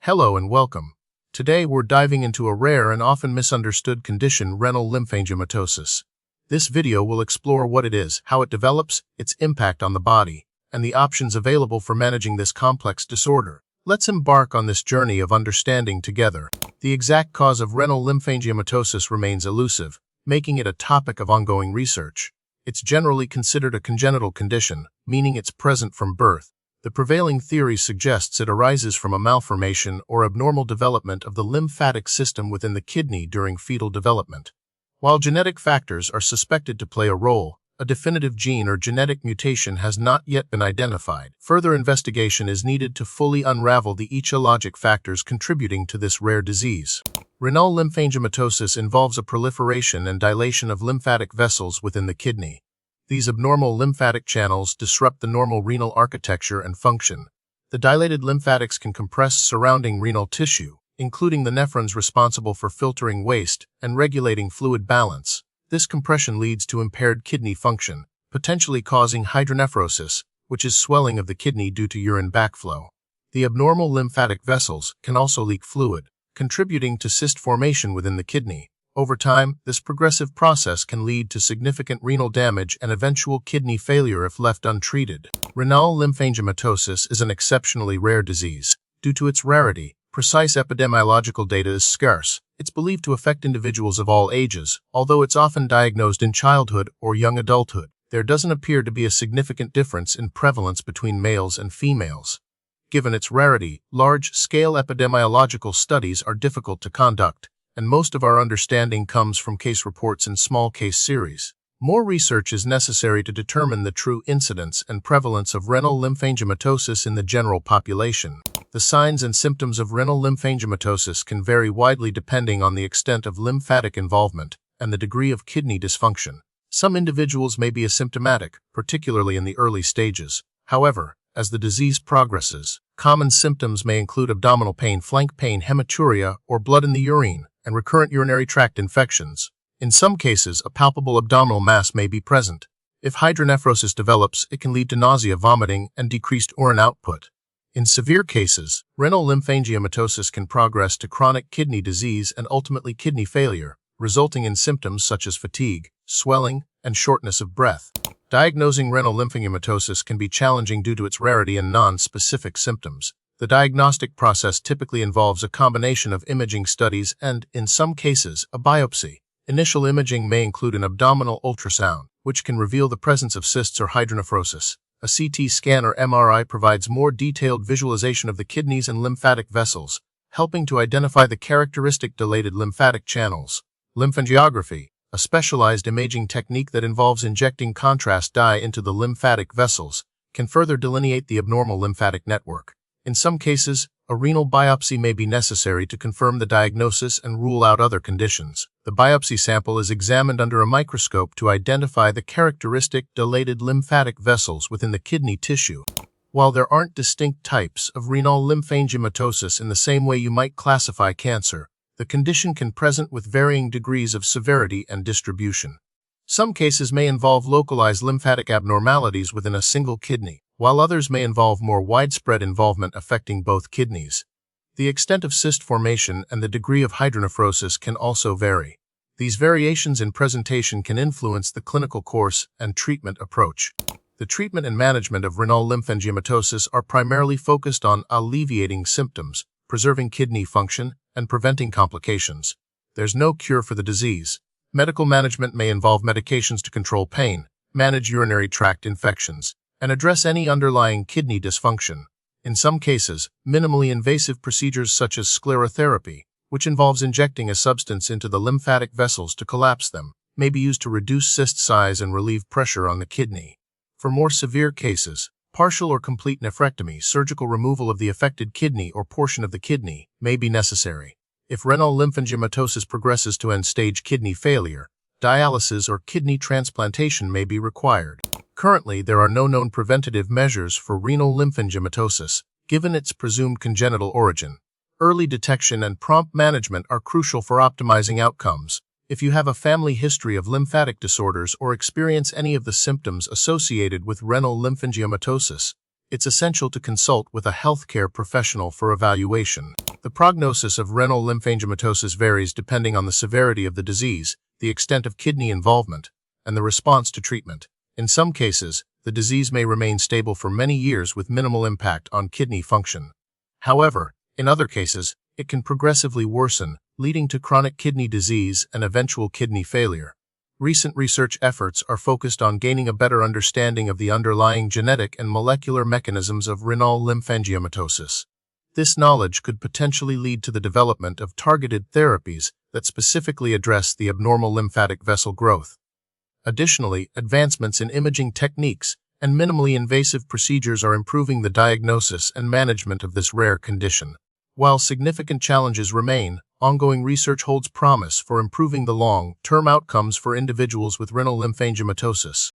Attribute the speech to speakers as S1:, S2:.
S1: Hello and welcome. Today we're diving into a rare and often misunderstood condition, renal lymphangiomatosis. This video will explore what it is, how it develops, its impact on the body, and the options available for managing this complex disorder. Let's embark on this journey of understanding together. The exact cause of renal lymphangiomatosis remains elusive, making it a topic of ongoing research. It's generally considered a congenital condition, meaning it's present from birth. The prevailing theory suggests it arises from a malformation or abnormal development of the lymphatic system within the kidney during fetal development. While genetic factors are suspected to play a role, a definitive gene or genetic mutation has not yet been identified. Further investigation is needed to fully unravel the etiologic factors contributing to this rare disease. Renal lymphangiomatosis involves a proliferation and dilation of lymphatic vessels within the kidney. These abnormal lymphatic channels disrupt the normal renal architecture and function. The dilated lymphatics can compress surrounding renal tissue, including the nephrons responsible for filtering waste and regulating fluid balance. This compression leads to impaired kidney function, potentially causing hydronephrosis, which is swelling of the kidney due to urine backflow. The abnormal lymphatic vessels can also leak fluid, contributing to cyst formation within the kidney. Over time, this progressive process can lead to significant renal damage and eventual kidney failure if left untreated. Renal lymphangiomatosis is an exceptionally rare disease. Due to its rarity, precise epidemiological data is scarce. It's believed to affect individuals of all ages, although it's often diagnosed in childhood or young adulthood. There doesn't appear to be a significant difference in prevalence between males and females. Given its rarity, large-scale epidemiological studies are difficult to conduct, and most of our understanding comes from case reports and small case series. More research is necessary to determine the true incidence and prevalence of renal lymphangiomatosis in the general population. The signs and symptoms of renal lymphangiomatosis can vary widely depending on the extent of lymphatic involvement and the degree of kidney dysfunction. Some individuals may be asymptomatic, particularly in the early stages. However, as the disease progresses, common symptoms may include abdominal pain, flank pain, hematuria, or blood in the urine, and recurrent urinary tract infections. In some cases, a palpable abdominal mass may be present. If hydronephrosis develops, it can lead to nausea, vomiting, and decreased urine output. In severe cases, renal lymphangiomatosis can progress to chronic kidney disease and ultimately kidney failure, resulting in symptoms such as fatigue, swelling, and shortness of breath. Diagnosing renal lymphangiomatosis can be challenging due to its rarity and non-specific symptoms. The diagnostic process typically involves a combination of imaging studies and, in some cases, a biopsy. Initial imaging may include an abdominal ultrasound, which can reveal the presence of cysts or hydronephrosis. A CT scan or MRI provides more detailed visualization of the kidneys and lymphatic vessels, helping to identify the characteristic dilated lymphatic channels. Lymphangiography, a specialized imaging technique that involves injecting contrast dye into the lymphatic vessels, can further delineate the abnormal lymphatic network. In some cases, a renal biopsy may be necessary to confirm the diagnosis and rule out other conditions. The biopsy sample is examined under a microscope to identify the characteristic dilated lymphatic vessels within the kidney tissue. While there aren't distinct types of renal lymphangiomatosis in the same way you might classify cancer, the condition can present with varying degrees of severity and distribution. Some cases may involve localized lymphatic abnormalities within a single kidney, while others may involve more widespread involvement affecting both kidneys. The extent of cyst formation and the degree of hydronephrosis can also vary. These variations in presentation can influence the clinical course and treatment approach. The treatment and management of renal lymphangiomatosis are primarily focused on alleviating symptoms, preserving kidney function, and preventing complications. There's no cure for the disease. Medical management may involve medications to control pain, manage urinary tract infections, and address any underlying kidney dysfunction. In some cases, minimally invasive procedures such as sclerotherapy, which involves injecting a substance into the lymphatic vessels to collapse them, may be used to reduce cyst size and relieve pressure on the kidney. For more severe cases, partial or complete nephrectomy, surgical removal of the affected kidney or portion of the kidney, may be necessary. If renal lymphangiomatosis progresses to end-stage kidney failure, dialysis or kidney transplantation may be required. Currently, there are no known preventative measures for renal lymphangiomatosis, given its presumed congenital origin. Early detection and prompt management are crucial for optimizing outcomes. If you have a family history of lymphatic disorders or experience any of the symptoms associated with renal lymphangiomatosis, it's essential to consult with a healthcare professional for evaluation. The The prognosis of renal lymphangiomatosis varies depending on the severity of the disease, the extent of kidney involvement, and the response to treatment. In some cases, the disease may remain stable for many years with minimal impact on kidney function. However, in other cases, it can progressively worsen, leading to chronic kidney disease and eventual kidney failure. Recent research efforts are focused on gaining a better understanding of the underlying genetic and molecular mechanisms of renal lymphangiomatosis. This knowledge could potentially lead to the development of targeted therapies that specifically address the abnormal lymphatic vessel growth. Additionally, advancements in imaging techniques and minimally invasive procedures are improving the diagnosis and management of this rare condition. While significant challenges remain, ongoing research holds promise for improving the long-term outcomes for individuals with renal lymphangiomatosis.